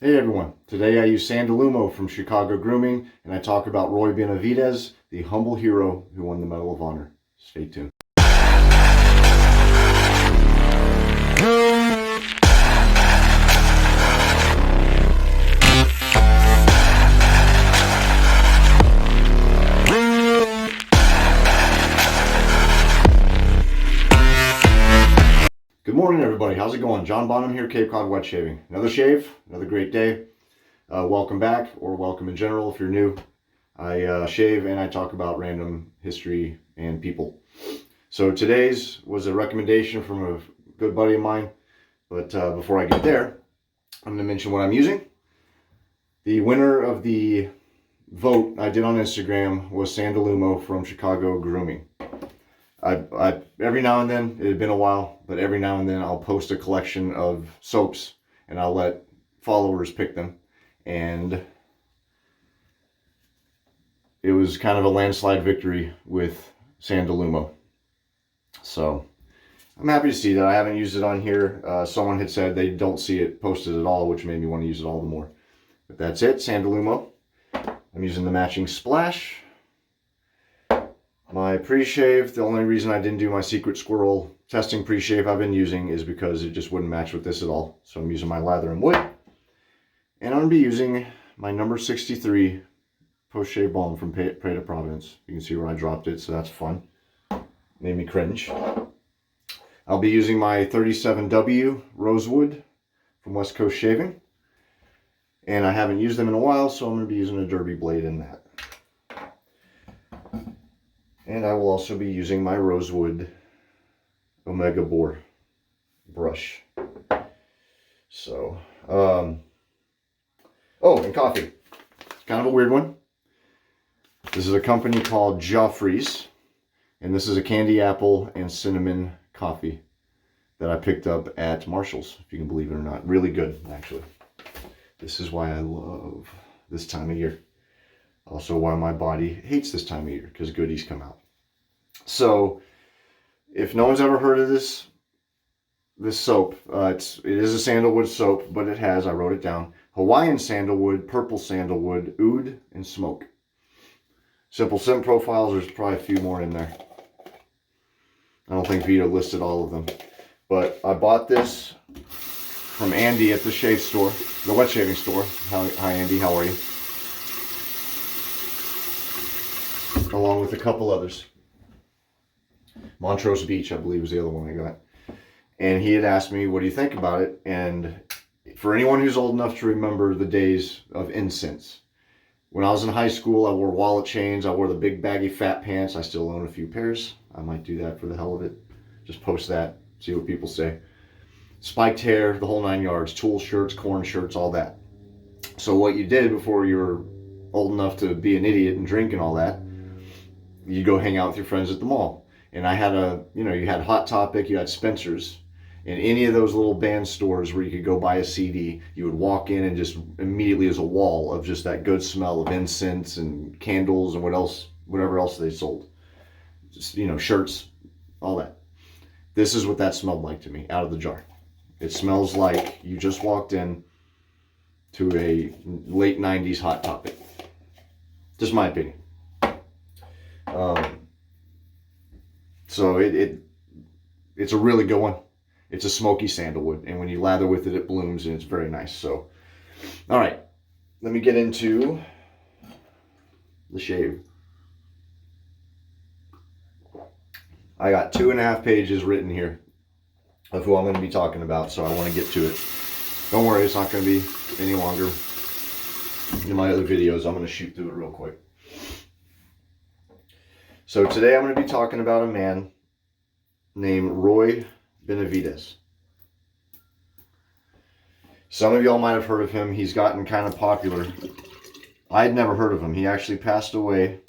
Hey everyone, today I use Sandalwood from Chicago Grooming, and I talk about Roy Benavidez, the humble hero who won the Medal of Honor. Stay tuned. Good morning everybody, how's it going? John Bonham here, Cape Cod Wet Shaving. Another shave, another great day. Welcome back, or welcome in general if you're new. I shave and I talk about random history and people. So today's was a recommendation from a good buddy of mine, but before I get there, I'm going to mention what I'm using. The winner of the vote I did on Instagram was Sandalwood from Chicago Grooming. I every now and then, it had been a while, but every now and then I'll post a collection of soaps and I'll let followers pick them. And it was kind of a landslide victory with Sandalwood. So I'm happy to see that. I haven't used it on here. Someone had said they don't see it posted at all, which made me want to use it all the more. But that's it, Sandalwood. I'm using the matching splash. My pre-shave, the only reason I didn't do my Secret Squirrel testing pre-shave I've been using is because it just wouldn't match with this at all. So I'm using my Lather and Wood. And I'm going to be using my number 63 post-shave balm from Provence. You can see where I dropped it, so that's fun. Made me cringe. I'll be using my 37W Rosewood from West Coast Shaving. And I haven't used them in a while, so I'm going to be using a derby blade in that. And I will also be using my Rosewood Omega Boar brush. So, oh, and coffee. Kind of a weird one. This is a company called Joffrey's, and this is a candy apple and cinnamon coffee that I picked up at Marshall's, if you can believe it or not. Really good, actually. This is why I love this time of year. Also why my body hates this time of year, because goodies come out. So, if no one's ever heard of this soap, it is a sandalwood soap, but it has, I wrote it down, Hawaiian sandalwood, purple sandalwood, oud, and smoke. Simple scent profiles, there's probably a few more in there. I don't think Vito listed all of them. But I bought this from Andy at the shave store, the wet shaving store. Hi Andy, how are you? Along with a couple others. Montrose Beach, I believe, was the other one I got. And he had asked me, what do you think about it? And for anyone who's old enough to remember the days of incense, when I was in high school, I wore wallet chains, I wore the big baggy fat pants. I still own a few pairs. I might do that for the hell of it. Just post that, see what people say. Spiked hair, the whole 9 yards, tulle shirts, corn shirts, all that. So what you did before you were old enough to be an idiot and drink and all that, you go hang out with your friends at the mall. And I had you had Hot Topic, you had Spencer's, and any of those little band stores where you could go buy a CD, you would walk in and just immediately as a wall of just that good smell of incense and candles and whatever else they sold. Just, shirts, all that. This is what that smelled like to me, out of the jar. It smells like you just walked in to a late 90s Hot Topic. Just my opinion. So it's a really good one. It's a smoky sandalwood, and when you lather with it, it blooms, and it's very nice. So, all right, let me get into the shave. I got 2.5 pages written here of who I'm going to be talking about, so I want to get to it. Don't worry, it's not going to be any longer. In my other videos, I'm going to shoot through it real quick. So today I'm going to be talking about a man named Roy Benavidez. Some of y'all might have heard of him. He's gotten kind of popular. I had never heard of him. He actually passed away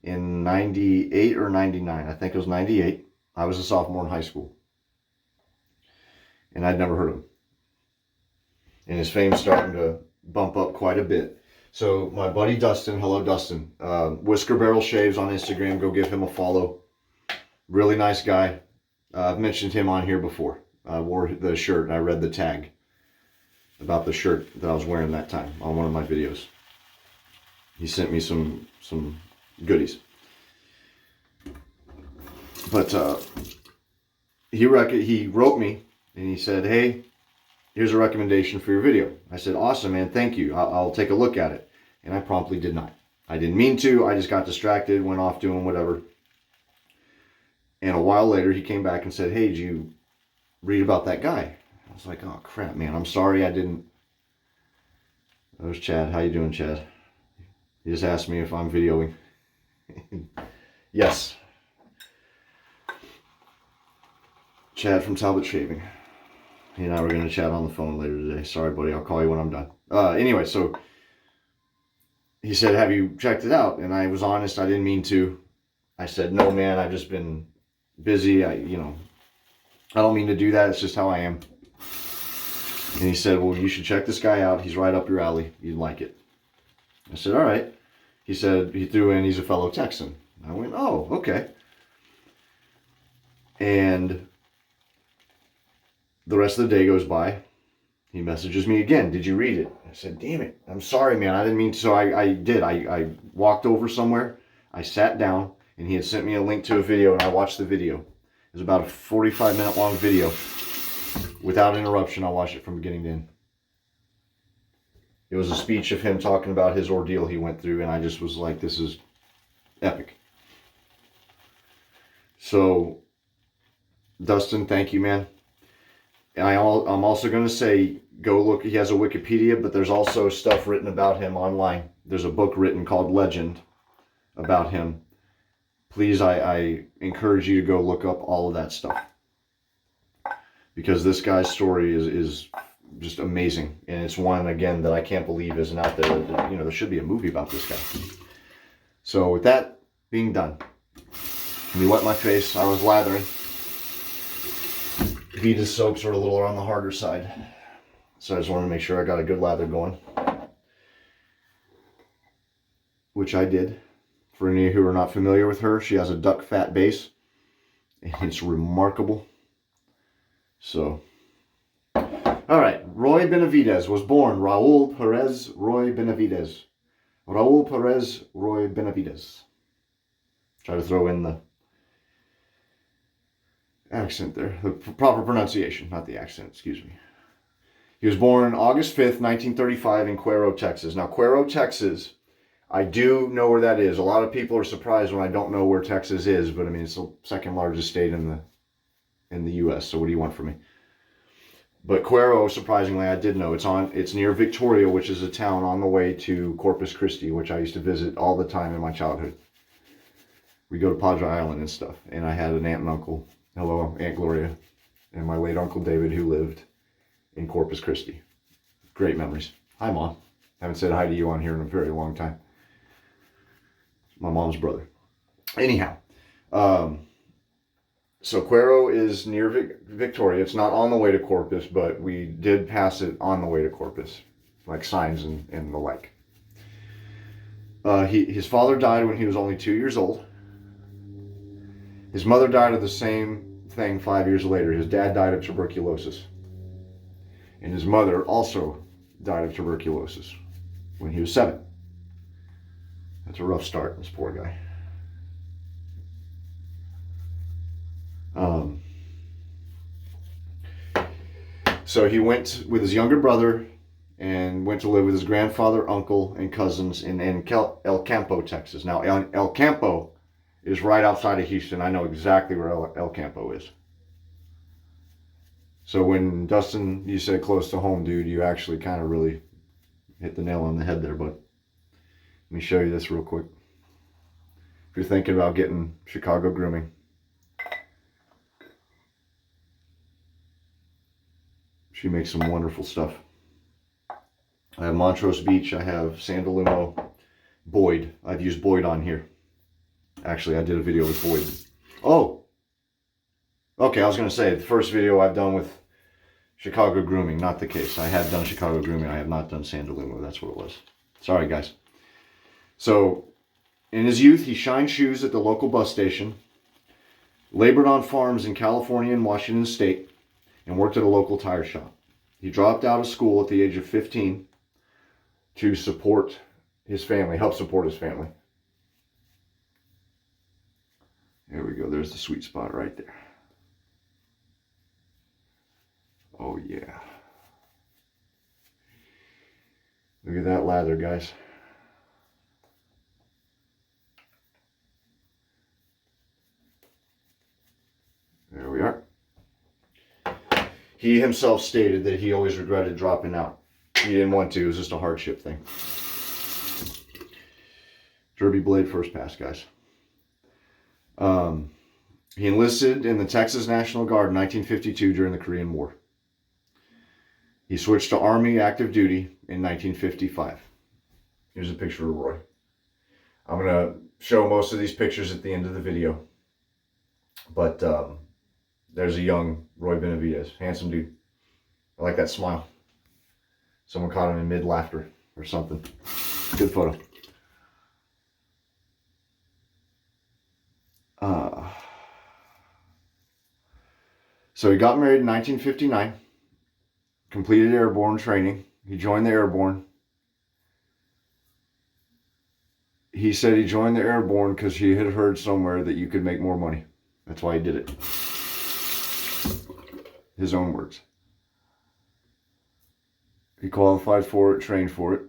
in 98 or 99. I think it was 98. I was a sophomore in high school. And I'd never heard of him. And his fame's starting to bump up quite a bit. So my buddy Dustin, hello Dustin, Whisker Barrel Shaves on Instagram, go give him a follow. Really nice guy. I've mentioned him on here before. I wore the shirt and I read the tag. about the shirt that I was wearing that time on one of my videos. He sent me some goodies. But he wrote me and he said, hey, here's a recommendation for your video. I said, awesome, man, thank you. I'll take a look at it. And I promptly did not. I didn't mean to. I just got distracted, went off doing whatever. And a while later, he came back and said, hey, did you read about that guy? I was like, oh, crap, man. I'm sorry I didn't. There's Chad. How you doing, Chad? He just asked me if I'm videoing. Yes. Chad from Talbot Shaving. He and I were going to chat on the phone later today. Sorry, buddy. I'll call you when I'm done. Anyway, so he said, have you checked it out? And I was honest. I didn't mean to. I said, no, man. I've just been busy. I don't mean to do that. It's just how I am. And he said, well, you should check this guy out. He's right up your alley. You'd like it. I said, all right. He said, he threw in, he's a fellow Texan. I went, oh, okay. And the rest of the day goes by. He messages me again. Did you read it? I said, damn it. I'm sorry, man. I didn't mean to. So I did. I walked over somewhere. I sat down, and he had sent me a link to a video, and I watched the video. It was about a 45-minute long video. Without interruption, I watched it from beginning to end. It was a speech of him talking about his ordeal he went through, and I just was like, this is epic. So, Dustin, thank you, man. And I'm also going to say, go look. He has a Wikipedia, but there's also stuff written about him online. There's a book written called Legend about him. Please, I encourage you to go look up all of that stuff. Because this guy's story is just amazing. And it's one, again, that I can't believe isn't out there. There should be a movie about this guy. So with that being done, let me wet my face. I was lathering. Benavidez soaps are a little on the harder side. So I just wanted to make sure I got a good lather going. Which I did. For any who are not familiar with her, she has a duck fat base. And it's remarkable. So, all right. Roy Benavidez was born Raul Perez Roy Benavidez. Raul Perez Roy Benavidez. Try to throw in the accent there. The proper pronunciation, not the accent, excuse me. He was born August 5th, 1935 in Cuero, Texas. Now, Cuero, Texas, I do know where that is. A lot of people are surprised when I don't know where Texas is, but I mean, it's the second largest state in the U.S., so what do you want from me? But Cuero, surprisingly, I did know. It's near Victoria, which is a town on the way to Corpus Christi, which I used to visit all the time in my childhood. We go to Padre Island and stuff, and I had an aunt and uncle. Hello, Aunt Gloria, and my late Uncle David, who lived in Corpus Christi. Great memories. Hi, Mom. Haven't said hi to you on here in a very long time. My mom's brother. Anyhow, so Cuero is near Victoria. It's not on the way to Corpus, but we did pass it on the way to Corpus, like signs and the like. His father died when he was only 2 years old. His mother died of the same thing 5 years later. His dad died of tuberculosis. And his mother also died of tuberculosis when he was 7. That's a rough start, this poor guy. So he went with his younger brother and went to live with his grandfather, uncle, and cousins in El Campo, Texas. Now, El Campo is right outside of Houston. I know exactly where El Campo is. So when Dustin, you said close to home, dude, you actually kind of really hit the nail on the head there, bud. Let me show you this real quick. If you're thinking about getting Chicago grooming, she makes some wonderful stuff. I have Montrose Beach. I have Sandalwood, Boyd. I've used Boyd on here. Actually, I did a video with Boyd. Oh! Okay, I was going to say, the first video I've done with Chicago grooming. Not the case. I had done Chicago grooming. I have not done Sandalwood. That's what it was. Sorry, guys. So, in his youth, he shined shoes at the local bus station, labored on farms in California and Washington State, and worked at a local tire shop. He dropped out of school at the age of 15 to support his family, help support his family. There we go. There's the sweet spot right there. Oh, yeah. Look at that lather, guys. There we are. He himself stated that he always regretted dropping out. He didn't want to. It was just a hardship thing. Derby blade first pass, guys. He enlisted in the Texas National Guard in 1952 during the Korean War. He switched to Army active duty in 1955. Here's a picture of Roy. I'm going to show most of these pictures at the end of the video. But there's a young Roy Benavidez. Handsome dude. I like that smile. Someone caught him in mid-laughter or something. Good photo. So he got married in 1959. Completed Airborne Training. He joined the Airborne. He said he joined the Airborne because he had heard somewhere that you could make more money. That's why he did it. His own words. He qualified for it, trained for it.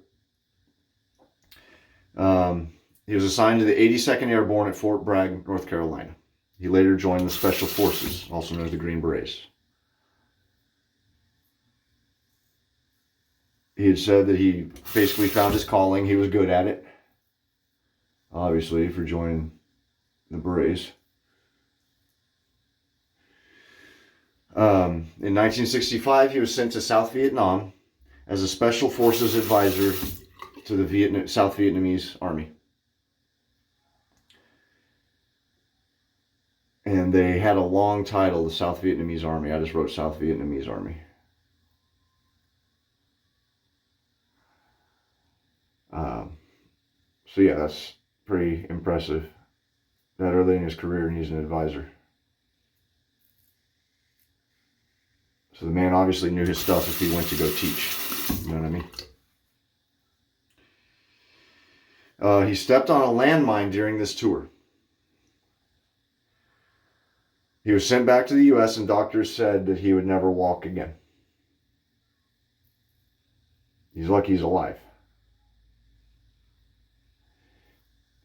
He was assigned to the 82nd Airborne at Fort Bragg, North Carolina. He later joined the Special Forces, also known as the Green Berets. He had said that he basically found his calling. He was good at it. Obviously, for joining the Berets. In 1965, he was sent to South Vietnam as a Special Forces advisor to the South Vietnamese Army. And they had a long title, the South Vietnamese Army. I just wrote South Vietnamese Army. So yeah, that's pretty impressive. That early in his career, and he's an advisor. So the man obviously knew his stuff if he went to go teach. You know what I mean? He stepped on a landmine during this tour. He was sent back to the U.S. and doctors said that he would never walk again. He's lucky he's alive.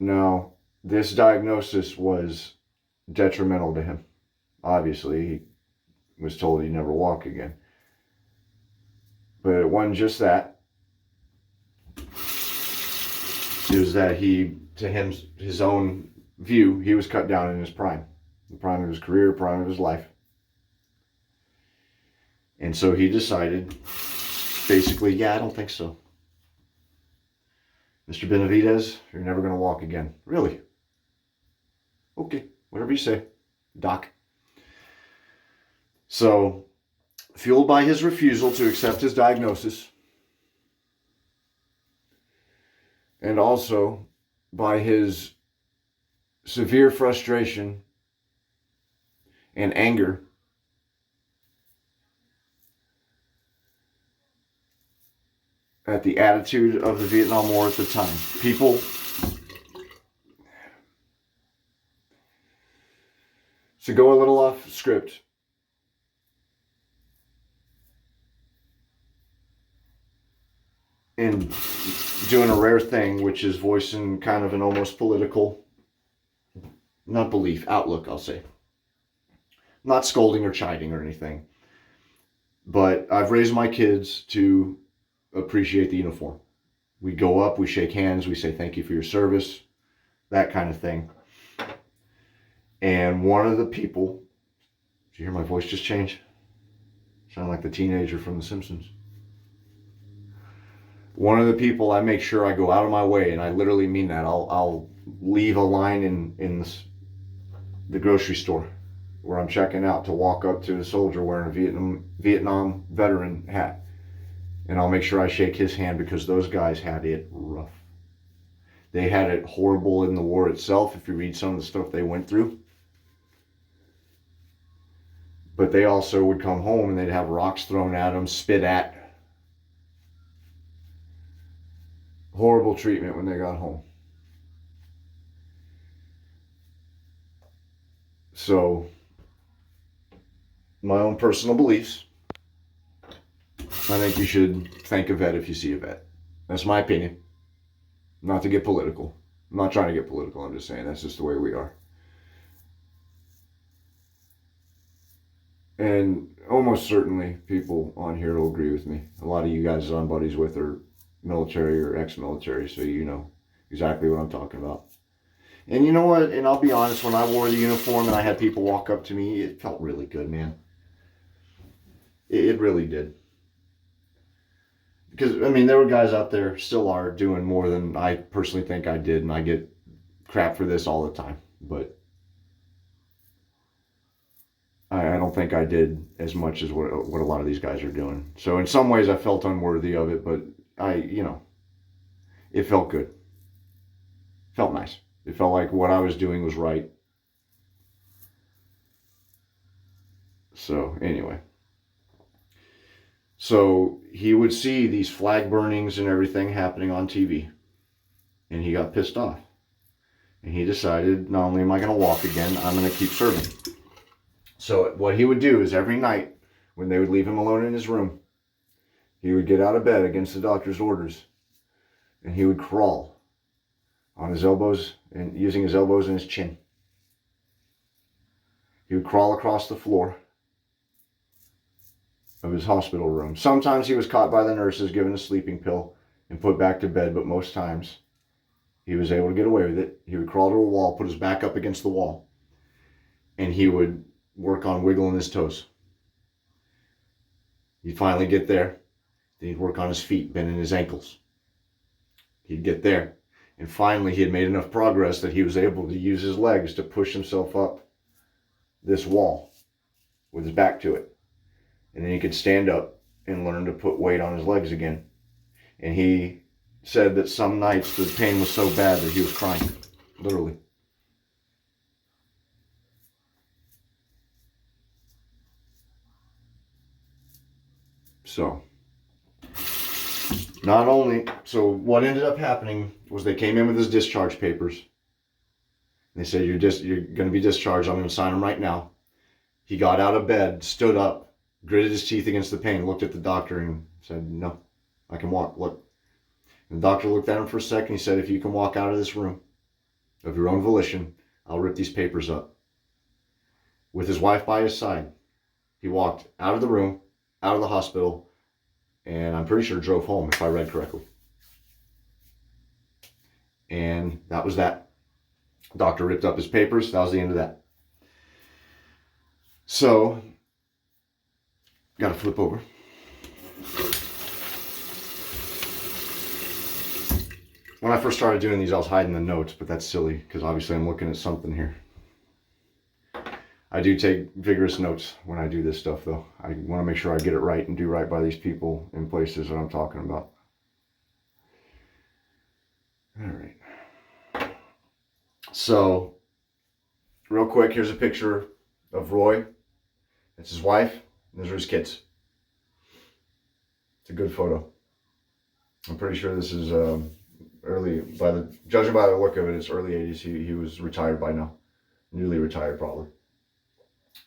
Now, this diagnosis was detrimental to him. Obviously, he was told he'd never walk again. But it wasn't just that. It was that he, to him, his own view, he was cut down in his prime. The prime of his career, prime of his life. And so he decided, basically, yeah, I don't think so. Mr. Benavidez, you're never going to walk again. Really? Okay, whatever you say, Doc. So, fueled by his refusal to accept his diagnosis, and also by his severe frustration and anger, at the attitude of the Vietnam War at the time. People, to go a little off script, and doing a rare thing, which is voicing kind of an almost political, not belief, outlook, I'll say. Not scolding or chiding or anything. But I've raised my kids to appreciate the uniform. We go up, we shake hands, we say thank you for your service, that kind of thing. And one of the people, did you hear my voice just change? Sound like the teenager from The Simpsons. One of the people, I make sure I go out of my way, and I literally mean that. I'll leave a line in the grocery store where I'm checking out to walk up to a soldier wearing a Vietnam veteran hat. And I'll make sure I shake his hand, because those guys had it rough. They had it horrible in the war itself, if you read some of the stuff they went through. But they also would come home and they'd have rocks thrown at them, spit at. Horrible treatment when they got home. So, my own personal beliefs, I think you should thank a vet if you see a vet. That's my opinion. Not to get political. I'm not trying to get political. I'm just saying that's just the way we are. And almost certainly people on here will agree with me. A lot of you guys I'm buddies with are military or ex-military, so you know exactly what I'm talking about. And you know what? And I'll be honest, when I wore the uniform and I had people walk up to me, it felt really good, man. It really did. Because, I mean, there were guys out there, still are, doing more than I personally think I did, and I get crap for this all the time. But I don't think I did as much as what a lot of these guys are doing. So in some ways I felt unworthy of it, but it felt good. Felt nice. It felt like what I was doing was right. So anyway. So he would see these flag burnings and everything happening on TV. And he got pissed off. And he decided, not only am I going to walk again, I'm going to keep serving. So what he would do is every night, when they would leave him alone in his room, he would get out of bed against the doctor's orders. And he would crawl on his elbows and using his elbows and his chin. He would crawl across the floor of his hospital room. Sometimes he was caught by the nurses, given a sleeping pill, and put back to bed, but most times he was able to get away with it. He would crawl to a wall, put his back up against the wall, and he would work on wiggling his toes. He'd finally get there. Then he'd work on his feet, bending his ankles. He'd get there. And finally, he had made enough progress that he was able to use his legs to push himself up this wall with his back to it. And then he could stand up and learn to put weight on his legs again. And he said that some nights the pain was so bad that he was crying, literally. So, so what ended up happening was they came in with his discharge papers. They said, you're going to be discharged. I'm going to sign them right now. He got out of bed, stood up, gritted his teeth against the pain, looked at the doctor and said, no, I can walk, look. And the doctor looked at him for a second. He said, if you can walk out of this room of your own volition, I'll rip these papers up. With his wife by his side, he walked out of the room, out of the hospital, and I'm pretty sure drove home, if I read correctly. And that was that. Doctor ripped up his papers. That was the end of that. So, got to flip over. When I first started doing these, I was hiding the notes, but that's silly because obviously I'm looking at something here. I do take vigorous notes when I do this stuff, though. I want to make sure I get it right and do right by these people and places that I'm talking about. All right. So, real quick, here's a picture of Roy. That's his wife, and those are his kids. It's a good photo. I'm pretty sure this is judging by the look of it, it's early 80s. He was retired by now. Newly retired, probably.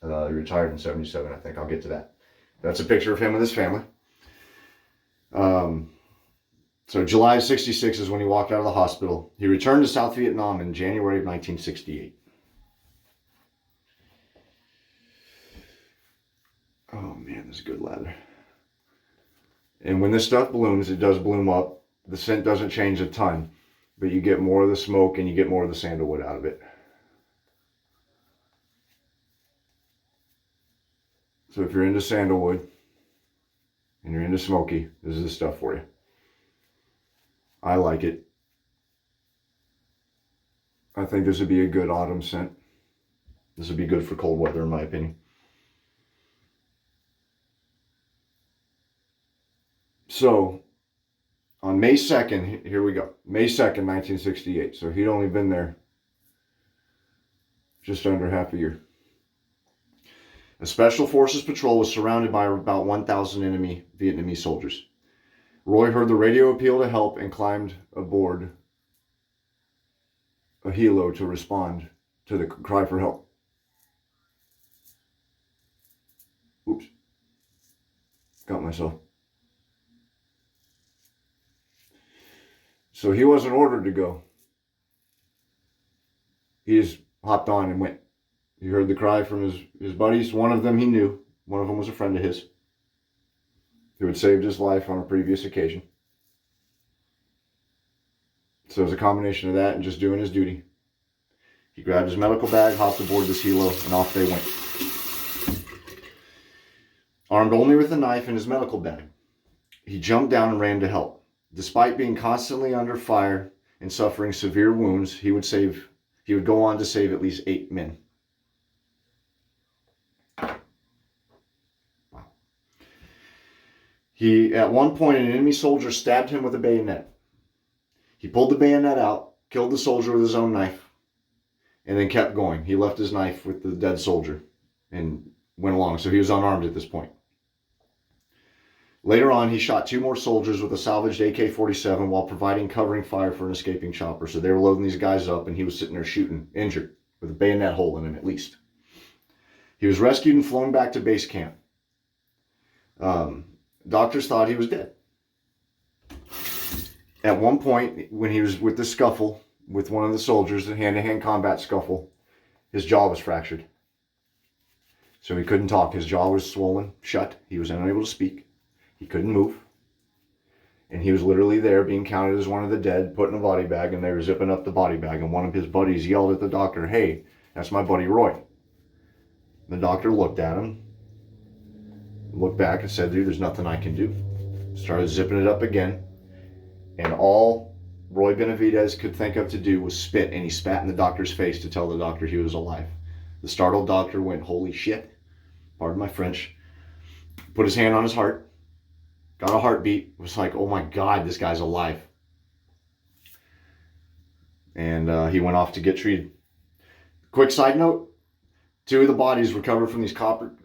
He retired in 77, I think. I'll get to that. That's a picture of him with his family. So July of 66 is when he walked out of the hospital. He returned to South Vietnam in January of 1968. Oh man, this is good lather. And when this stuff blooms, it does bloom up. The scent doesn't change a ton, but you get more of the smoke and you get more of the sandalwood out of it. So if you're into sandalwood and you're into smoky, this is the stuff for you. I like it. I think this would be a good autumn scent. This would be good for cold weather, in my opinion. So, on May 2nd, here we go. May 2nd, 1968. So he'd only been there just under half a year. A special forces patrol was surrounded by about 1,000 enemy Vietnamese soldiers. Roy heard the radio appeal to help and climbed aboard a helo to respond to the cry for help. Oops. Got myself. So he wasn't ordered to go. He just hopped on and went. He heard the cry from his buddies. One of them he knew. One of them was a friend of his who had saved his life on a previous occasion. So it was a combination of that and just doing his duty. He grabbed his medical bag, hopped aboard this helo, and off they went. Armed only with a knife and his medical bag, he jumped down and ran to help. Despite being constantly under fire and suffering severe wounds, he would go on to save at least 8 men. Wow. At one point, an enemy soldier stabbed him with a bayonet. He pulled the bayonet out, killed the soldier with his own knife, and then kept going. He left his knife with the dead soldier and went along, so he was unarmed at this point. Later on, he shot 2 more soldiers with a salvaged AK-47 while providing covering fire for an escaping chopper. So they were loading these guys up, and he was sitting there shooting, injured, with a bayonet hole in him at least. He was rescued and flown back to base camp. Doctors thought he was dead. At one point, when he was with the scuffle with one of the soldiers, a hand-to-hand combat scuffle, his jaw was fractured. So he couldn't talk. His jaw was swollen shut. He was unable to speak. He couldn't move. And he was literally there being counted as one of the dead, put in a body bag, and they were zipping up the body bag. And one of his buddies yelled at the doctor, "Hey, that's my buddy Roy." The doctor looked at him, looked back and said, "Dude, there's nothing I can do." Started zipping it up again. And all Roy Benavidez could think of to do was spit, and he spat in the doctor's face to tell the doctor he was alive. The startled doctor went, "Holy shit," pardon my French, put his hand on his heart, got a heartbeat, was like, "Oh my God, this guy's alive." And he went off to get treated. Quick side note, 2 of the bodies recovered from these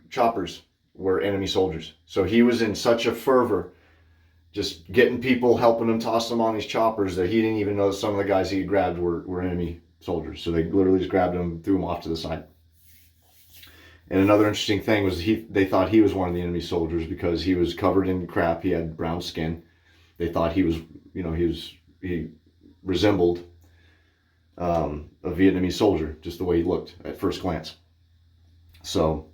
choppers were enemy soldiers. So he was in such a fervor, just getting people, helping him, toss them on these choppers, that he didn't even know that some of the guys he had grabbed were enemy soldiers. So they literally just grabbed him, threw him off to the side. And another interesting thing was they thought he was one of the enemy soldiers because he was covered in crap. He had brown skin. They thought he was, he resembled a Vietnamese soldier, just the way he looked at first glance. So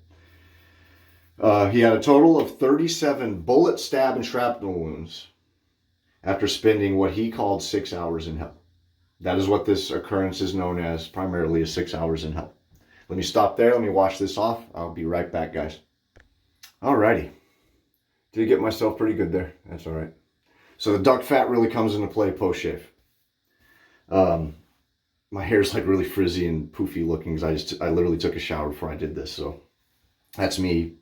he had a total of 37 bullet, stab, and shrapnel wounds after spending what he called 6 hours in hell. That is what this occurrence is known as, primarily as 6 hours in hell. Let me stop there. Let me wash this off. I'll be right back, guys. Alrighty. Did get myself pretty good there. That's all right. So the duck fat really comes into play post-shave. My hair's like really frizzy and poofy looking because I literally took a shower before I did this. So that's me,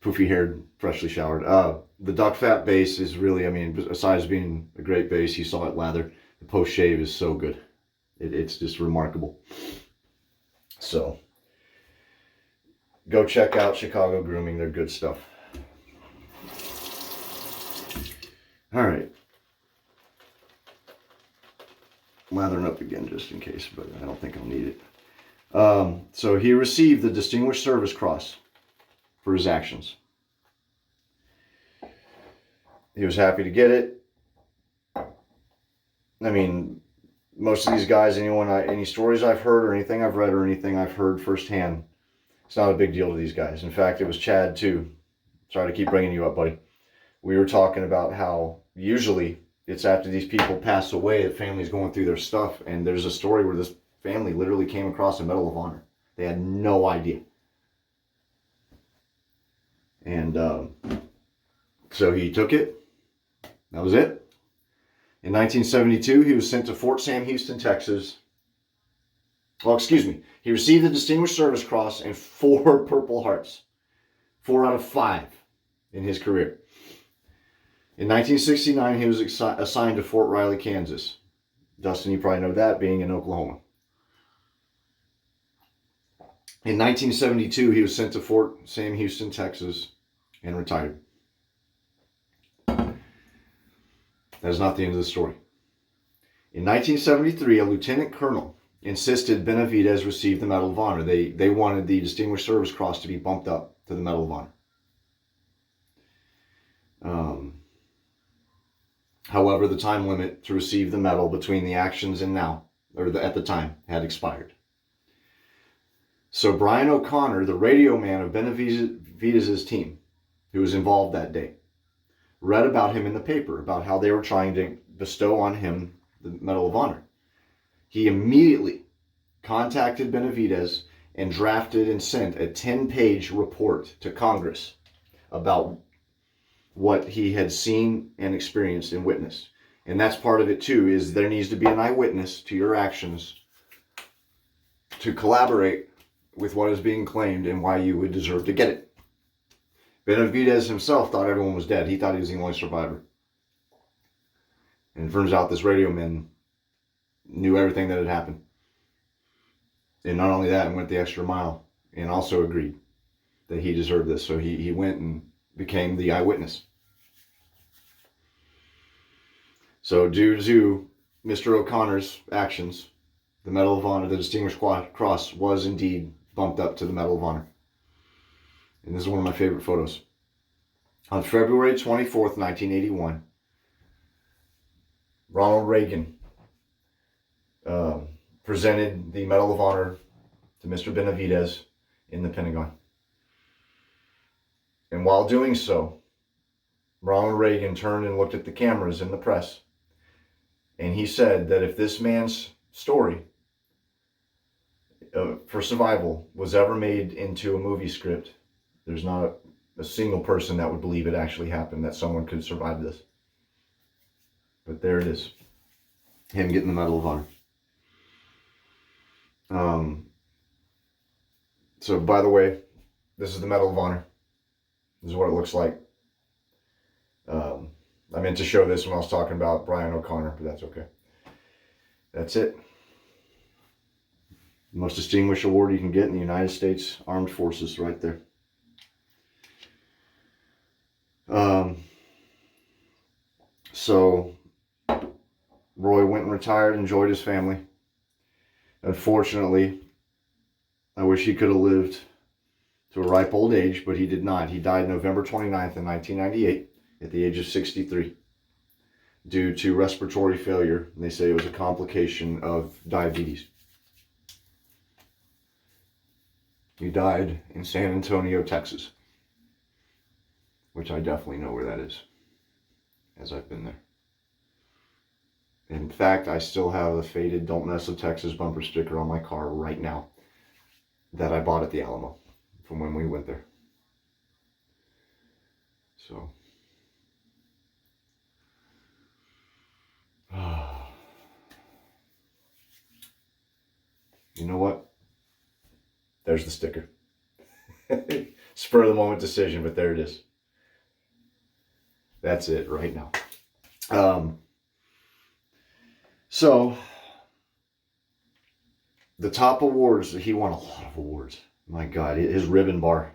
poofy haired, freshly showered. The duck fat base is really, besides being a great base, you saw it Lather, the post-shave is so good. It's just remarkable. So go check out Chicago Grooming. They're good stuff. All right. Lathering up again just in case, but I don't think I'll need it. So he received the Distinguished Service Cross for his actions. He was happy to get it. Most of these guys, any stories I've heard or anything I've read or anything I've heard firsthand, it's not a big deal to these guys. In fact, it was Chad too. Sorry to keep bringing you up, buddy. We were talking about how usually it's after these people pass away that families going through their stuff. And there's a story where this family literally came across a Medal of Honor. They had no idea. And so he took it. That was it. In 1972, he was sent to Fort Sam Houston, Texas. He received the Distinguished Service Cross and 4 Purple Hearts. 4 out of 5 in his career. In 1969, he was assigned to Fort Riley, Kansas. Dustin, you probably know that, being in Oklahoma. In 1972, he was sent to Fort Sam Houston, Texas, and retired. That is not the end of the story. In 1973, a lieutenant colonel insisted Benavidez receive the Medal of Honor. They wanted the Distinguished Service Cross to be bumped up to the Medal of Honor. However, the time limit to receive the medal between the actions and now, at the time, had expired. So Brian O'Connor, the radio man of Benavidez's team, who was involved that day, read about him in the paper, about how they were trying to bestow on him the Medal of Honor. He immediately contacted Benavidez and drafted and sent a 10-page report to Congress about what he had seen and experienced and witnessed. And that's part of it too, is there needs to be an eyewitness to your actions to collaborate with what is being claimed and why you would deserve to get it. Benavidez himself thought everyone was dead. He thought he was the only survivor. And it turns out this radio man knew everything that had happened. And not only that, went the extra mile and also agreed that he deserved this. So he went and became the eyewitness. So due to Mr. O'Connor's actions, the Medal of Honor, the Distinguished Cross, was indeed bumped up to the Medal of Honor. And this is one of my favorite photos. On February 24th, 1981, Ronald Reagan presented the Medal of Honor to Mr. Benavidez in the Pentagon. And while doing so, Ronald Reagan turned and looked at the cameras in the press, and he said that if this man's story for survival was ever made into a movie script, there's not a single person that would believe it actually happened, that someone could survive this. But there it is, him getting the Medal of Honor. So by the way, this is the Medal of Honor. This is what it looks like. I meant to show this when I was talking about Brian O'Connor, but that's okay. That's it. The most distinguished award you can get in the United States Armed Forces, right there. So Roy went and retired, enjoyed his family. Unfortunately, I wish he could have lived to a ripe old age, but he did not. He died November 29th in 1998 at the age of 63 due to respiratory failure. They say it was a complication of diabetes. He died in San Antonio, Texas, which I definitely know where that is, as I've been there. In fact, I still have a faded "Don't Mess with Texas" bumper sticker on my car right now that I bought at the Alamo from when we went there. So, you know what? There's the sticker. Spur of the moment decision, but there it is. That's it right now. So, the top awards, he won a lot of awards. My God, his ribbon bar.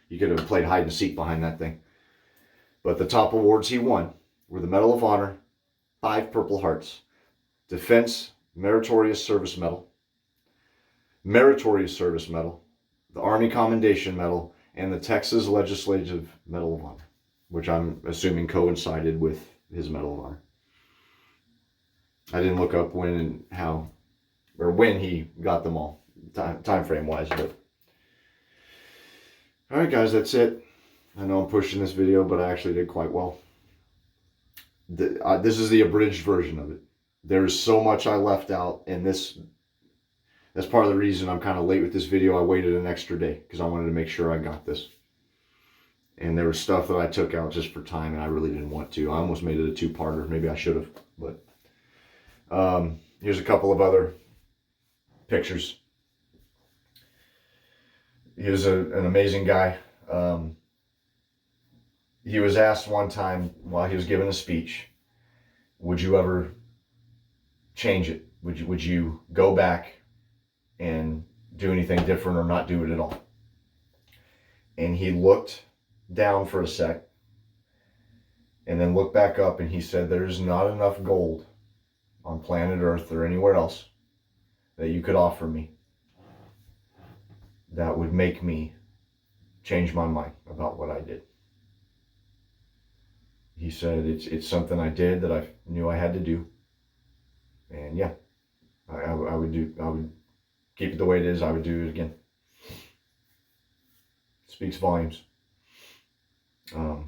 You could have played hide and seek behind that thing. But the top awards he won were the Medal of Honor, 5 Purple Hearts, Defense Meritorious Service Medal, Meritorious Service Medal, the Army Commendation Medal, and the Texas Legislative Medal of Honor, which I'm assuming coincided with his Medal of Honor. I didn't look up when and how, or when he got them all, time frame wise, but. Alright guys, that's it. I know I'm pushing this video, but I actually did quite well. This is the abridged version of it. There's so much I left out, and that's part of the reason I'm kind of late with this video. I waited an extra day, because I wanted to make sure I got this. And there was stuff that I took out just for time, and I really didn't want to. I almost made it a 2-parter. Maybe I should have, but here's a couple of other pictures. He was an amazing guy. He was asked one time while he was giving a speech, would you ever change it? Would you go back and do anything different or not do it at all. And he looked down for a sec and then looked back up and he said, there's not enough gold on planet Earth or anywhere else that you could offer me that would make me change my mind about what I did. He said, it's something I did that I knew I had to do. And yeah, I would keep it the way it is. I would do it again. Speaks volumes. And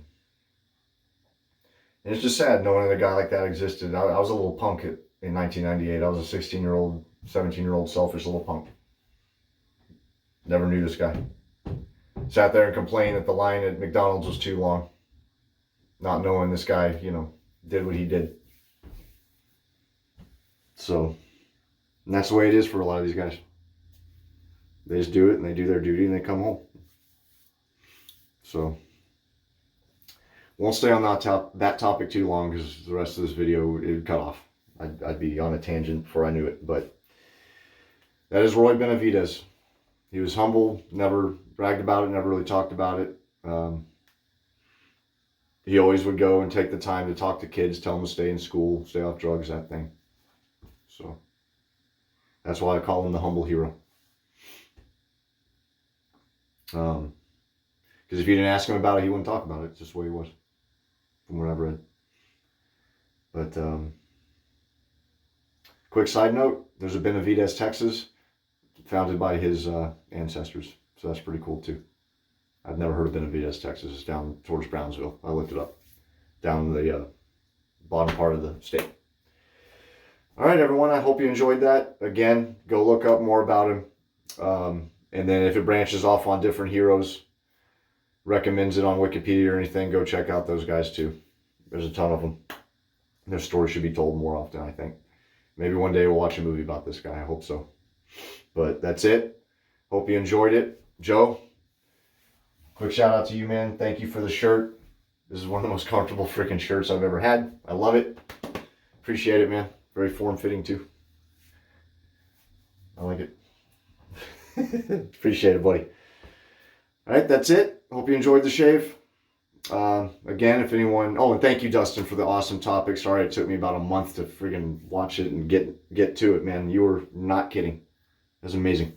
it's just sad knowing that a guy like that existed. I was a little punk in 1998. I was a 16-year-old, 17-year-old selfish little punk. Never knew this guy. Sat there and complained that the line at McDonald's was too long. Not knowing this guy, you know, did what he did. So, and that's the way it is for a lot of these guys. They just do it and they do their duty and they come home. So, won't stay on that topic too long because the rest of this video it would cut off. I'd be on a tangent before I knew it. But that is Roy Benavidez. He was humble, never bragged about it, never really talked about it. He always would go and take the time to talk to kids, tell them to stay in school, stay off drugs, that thing. So that's why I call him the humble hero. Because if you didn't ask him about it, he wouldn't talk about it. It's just the way he was, from what I've read. But quick side note, there's a Benavidez, Texas, founded by his ancestors. So that's pretty cool too. I've never heard of Benavidez, Texas. It's down towards Brownsville. I looked it up. Down the bottom part of the state. All right, everyone. I hope you enjoyed that. Again, go look up more about him. And then if it branches off on different heroes, recommends it on Wikipedia or anything, go check out those guys too. There's a ton of them. Their stories should be told more often, I think. Maybe one day we'll watch a movie about this guy. I hope so. But that's it. Hope you enjoyed it. Joe, quick shout out to you, man. Thank you for the shirt. This is one of the most comfortable freaking shirts I've ever had. I love it. Appreciate it, man. Very form-fitting too. I like it. Appreciate it, buddy. All right, that's it. Hope you enjoyed the shave. Again, if anyone... Oh, and thank you, Dustin, for the awesome topic. Sorry it took me about a month to freaking watch it and get to it, man. You were not kidding. It was amazing.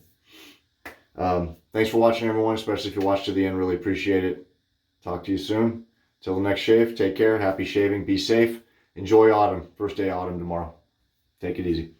Thanks for watching, everyone, especially if you watched to the end. Really appreciate it. Talk to you soon. Till the next shave, take care. Happy shaving. Be safe. Enjoy autumn. First day of autumn tomorrow. Take it easy.